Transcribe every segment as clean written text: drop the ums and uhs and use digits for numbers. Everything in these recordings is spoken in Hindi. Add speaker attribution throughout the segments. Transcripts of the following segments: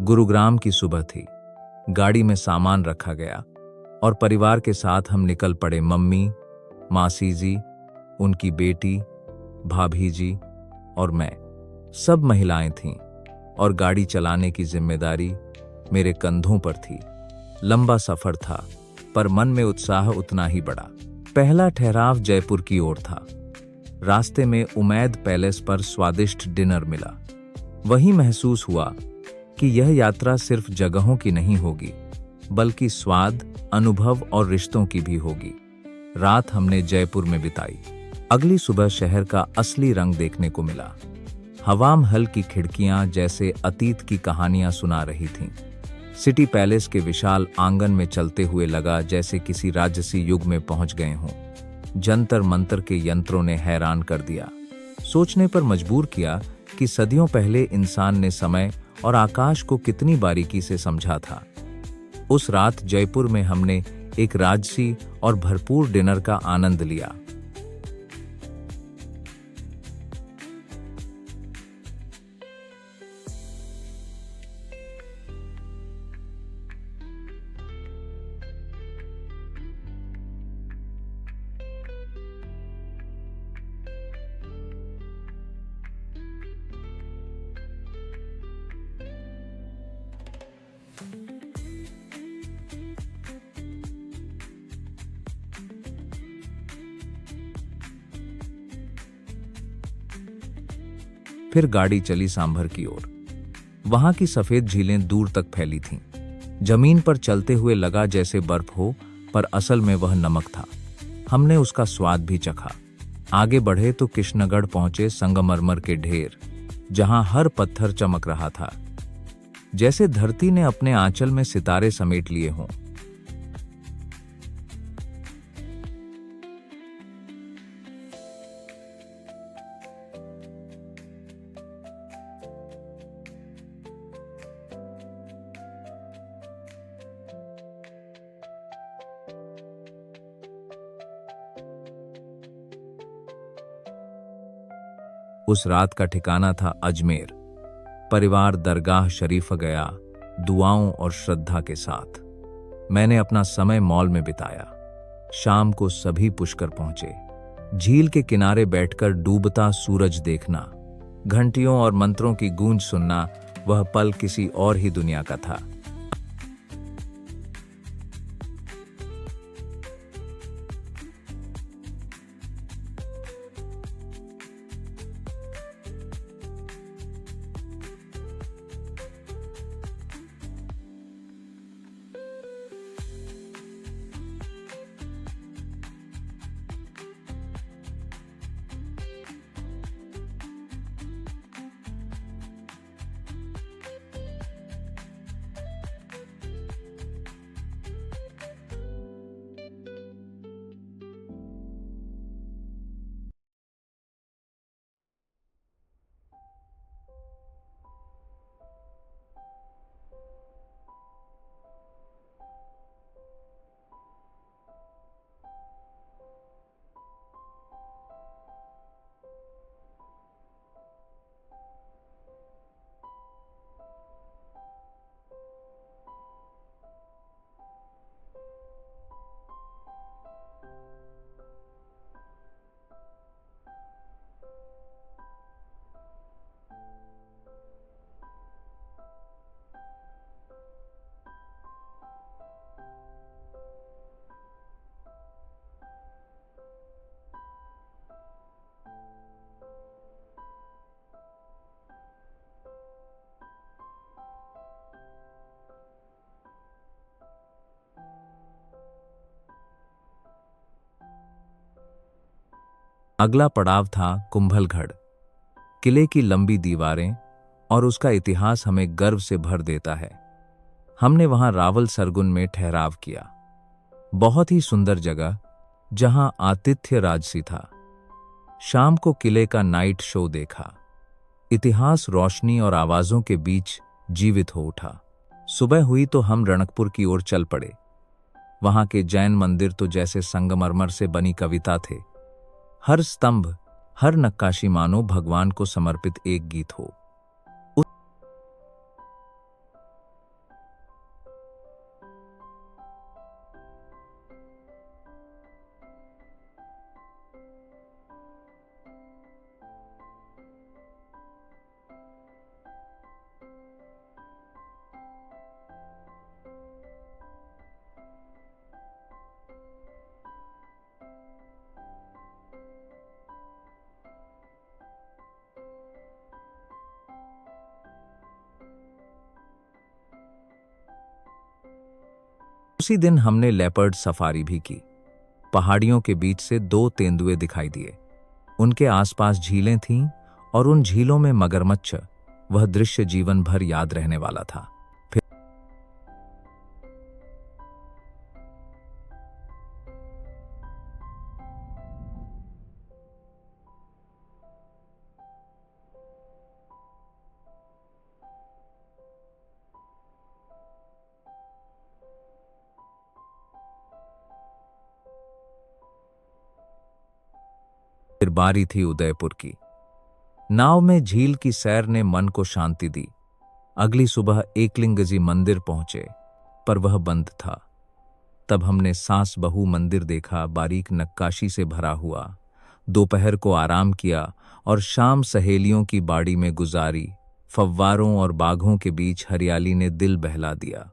Speaker 1: गुरुग्राम की सुबह थी। गाड़ी में सामान रखा गया और परिवार के साथ हम निकल पड़े। मम्मी, मासी जी, उनकी बेटी, भाभी जी और मैं। सब महिलाएं थीं और गाड़ी चलाने की जिम्मेदारी मेरे कंधों पर थी। लंबा सफर था, पर मन में उत्साह उतना ही बड़ा। पहला ठहराव जयपुर की ओर था। रास्ते में उमैद पैलेस पर स्वादिष्ट डिनर मिला। वहीं महसूस हुआ कि यह यात्रा सिर्फ जगहों की नहीं होगी, बल्कि स्वाद, अनुभव और रिश्तों की भी होगी। रात हमने जयपुर में बिताई। अगली सुबह शहर का असली रंग देखने को मिला। हवा महल की खिड़कियां जैसे अतीत की कहानियां सुना रही थीं। सिटी पैलेस के विशाल आंगन में चलते हुए लगा जैसे किसी राजसी युग में पहुंच गए हों। जंतर मंतर के यंत्रों ने हैरान कर दिया, सोचने पर मजबूर किया कि सदियों पहले इंसान ने समय और आकाश को कितनी बारीकी से समझा था। उस रात जयपुर में हमने एक राजसी और भरपूर डिनर का आनंद लिया। फिर गाड़ी चली सांभर की ओर। वहां की सफेद झीलें दूर तक फैली थीं। जमीन पर चलते हुए लगा जैसे बर्फ हो, पर असल में वह नमक था। हमने उसका स्वाद भी चखा। आगे बढ़े तो कृष्णगढ़ पहुंचे। संगमरमर के ढेर, जहां हर पत्थर चमक रहा था, जैसे धरती ने अपने आंचल में सितारे समेट लिए हों। उस रात का ठिकाना था अजमेर। परिवार दरगाह शरीफ गया, दुआओं और श्रद्धा के साथ। मैंने अपना समय मॉल में बिताया। शाम को सभी पुष्कर पहुंचे। झील के किनारे बैठकर डूबता सूरज देखना, घंटियों और मंत्रों की गूंज सुनना, वह पल किसी और ही दुनिया का था। अगला पड़ाव था कुंभलगढ़। किले की लंबी दीवारें और उसका इतिहास हमें गर्व से भर देता है। हमने वहां रावल सरगुन में ठहराव किया। बहुत ही सुंदर जगह, जहां आतिथ्य राजसी था। शाम को किले का नाइट शो देखा। इतिहास रोशनी और आवाजों के बीच जीवित हो उठा। सुबह हुई तो हम रणकपुर की ओर चल पड़े। वहां के जैन मंदिर तो जैसे संगमरमर से बनी कविता थे। हर स्तंभ, हर नक्काशी मानो भगवान को समर्पित एक गीत हो। उसी दिन हमने लेपर्ड सफारी भी की। पहाड़ियों के बीच से दो तेंदुए दिखाई दिए। उनके आसपास झीलें थीं और उन झीलों में मगरमच्छ। वह दृश्य जीवन भर याद रहने वाला था। फिर बारी थी उदयपुर की। नाव में झील की सैर ने मन को शांति दी। अगली सुबह एकलिंगजी मंदिर पहुंचे, पर वह बंद था। तब हमने सास बहू मंदिर देखा, बारीक नक्काशी से भरा हुआ। दोपहर को आराम किया और शाम सहेलियों की बाड़ी में गुजारी। फव्वारों और बाघों के बीच हरियाली ने दिल बहला दिया।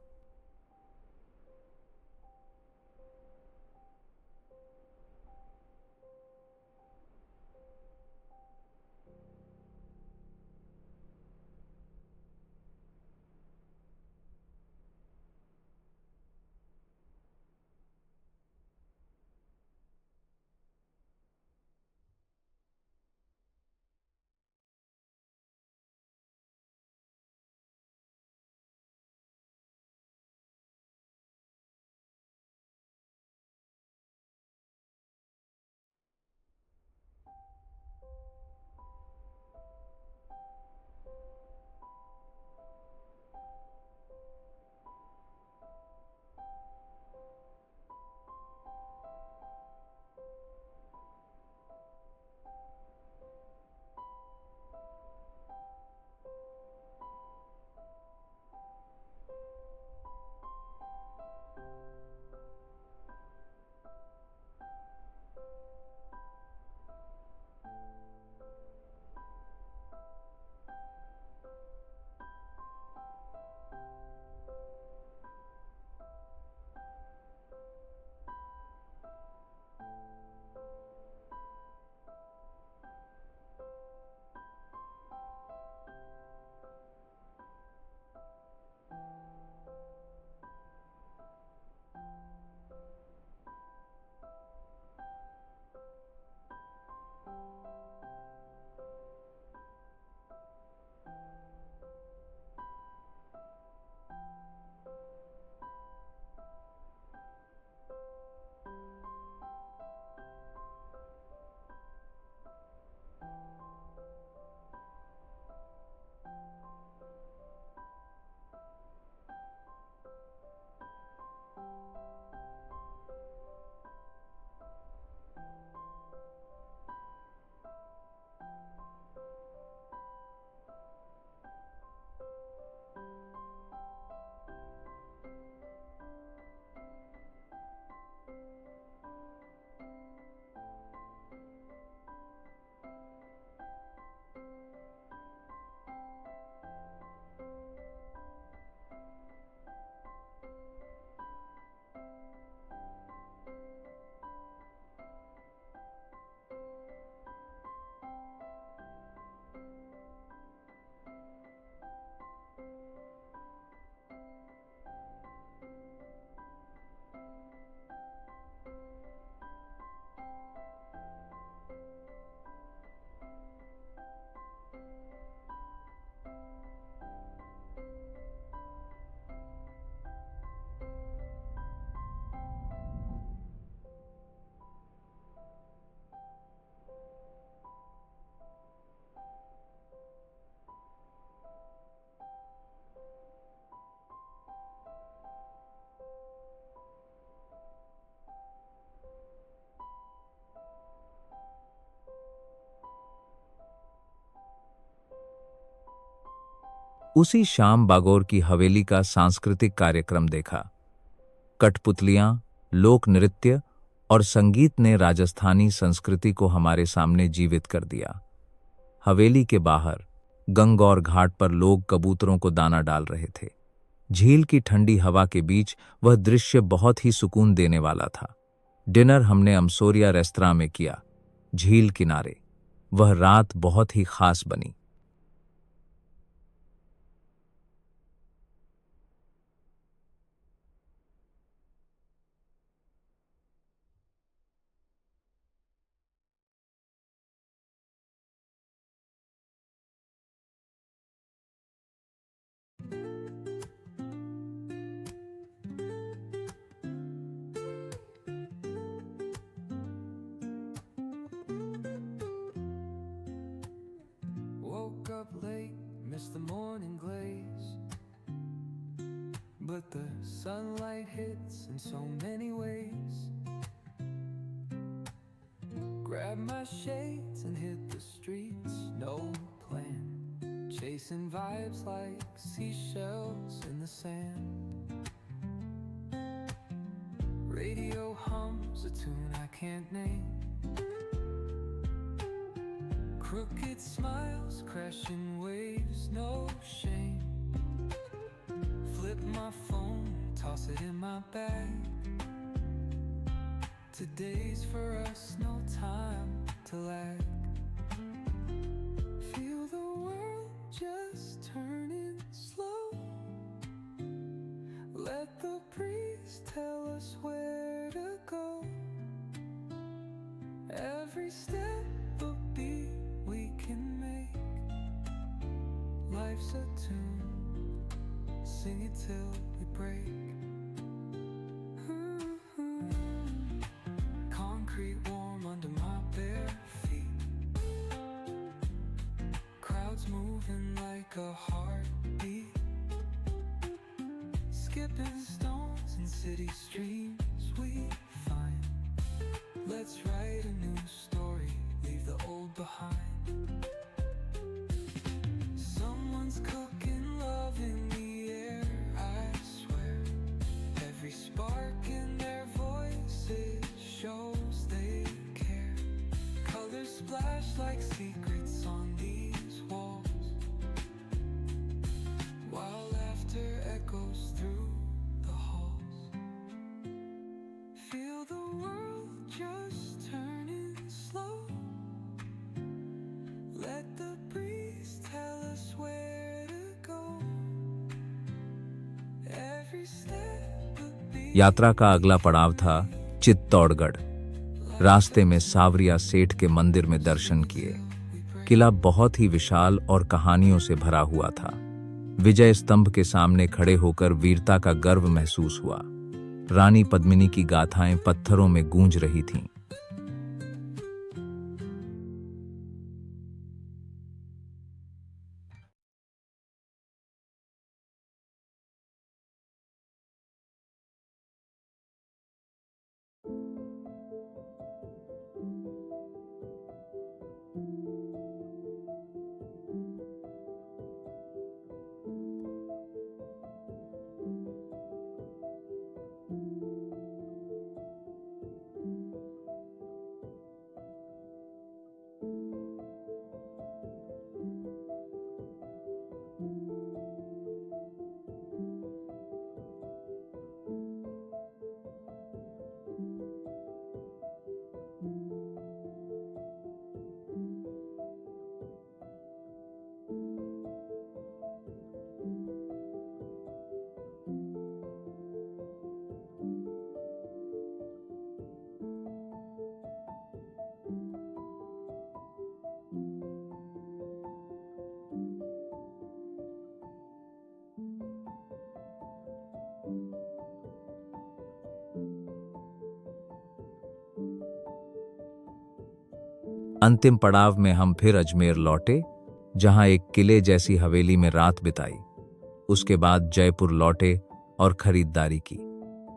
Speaker 1: उसी शाम बागोर की हवेली का सांस्कृतिक कार्यक्रम देखा। कठपुतलियां, लोक नृत्य और संगीत ने राजस्थानी संस्कृति को हमारे सामने जीवित कर दिया। हवेली के बाहर गंगौर घाट पर लोग कबूतरों को दाना डाल रहे थे। झील की ठंडी हवा के बीच वह दृश्य बहुत ही सुकून देने वाला था। डिनर हमने अमसोरिया रेस्तरां में किया, झील किनारे। वह रात बहुत ही खास बनी।
Speaker 2: late, missed the morning glaze, but the sunlight hits in so many ways. Grabbed my shades and hit the streets, no plan, chasing vibes like seashells in the sand. Radio hums a tune I can't name, crooked smiles, crashing waves, no shame. Flip my phone, toss it in my bag. Today's for us, no time to lag. Feel the world just turning slow. Let the breeze tell us where to go. Every step a beat we can make. Life's a tune, sing it till we break. Concrete warm under my bare feet, crowds moving like a heartbeat, skipping stones in city streams we find. Let's write a new story, leave the old behind. Someone's cooking love in the air, I swear. Every spark in their voices shows they care. Colors splash like secrets on these walls, while laughter echoes through the halls. Feel the world just turning slow. Let the breeze tell us where to go. Every step a beat.
Speaker 1: यात्रा का अगला पड़ाव था चित्तौड़गढ़। रास्ते में सावरिया सेठ के मंदिर में दर्शन किए। किला बहुत ही विशाल और कहानियों से भरा हुआ था। विजय स्तंभ के सामने खड़े होकर वीरता का गर्व महसूस हुआ। रानी पद्मिनी की गाथाएं पत्थरों में गूंज रही थीं। अंतिम पड़ाव में हम फिर अजमेर लौटे, जहां एक किले जैसी हवेली में रात बिताई। उसके बाद जयपुर लौटे और खरीदारी की।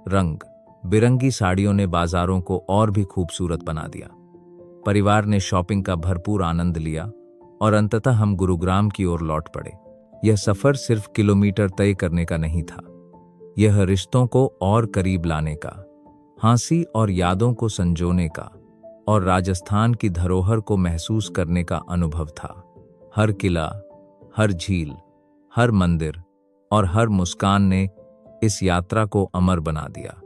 Speaker 1: रंग बिरंगी साड़ियों ने बाजारों को और भी खूबसूरत बना दिया। परिवार ने शॉपिंग का भरपूर आनंद लिया और अंततः हम गुरुग्राम की ओर लौट पड़े। यह सफर सिर्फ किलोमीटर तय करने का नहीं था, यह रिश्तों को और करीब लाने का, हंसी और यादों को संजोने का और राजस्थान की धरोहर को महसूस करने का अनुभव था। हर किला, हर झील, हर मंदिर और हर मुस्कान ने इस यात्रा को अमर बना दिया।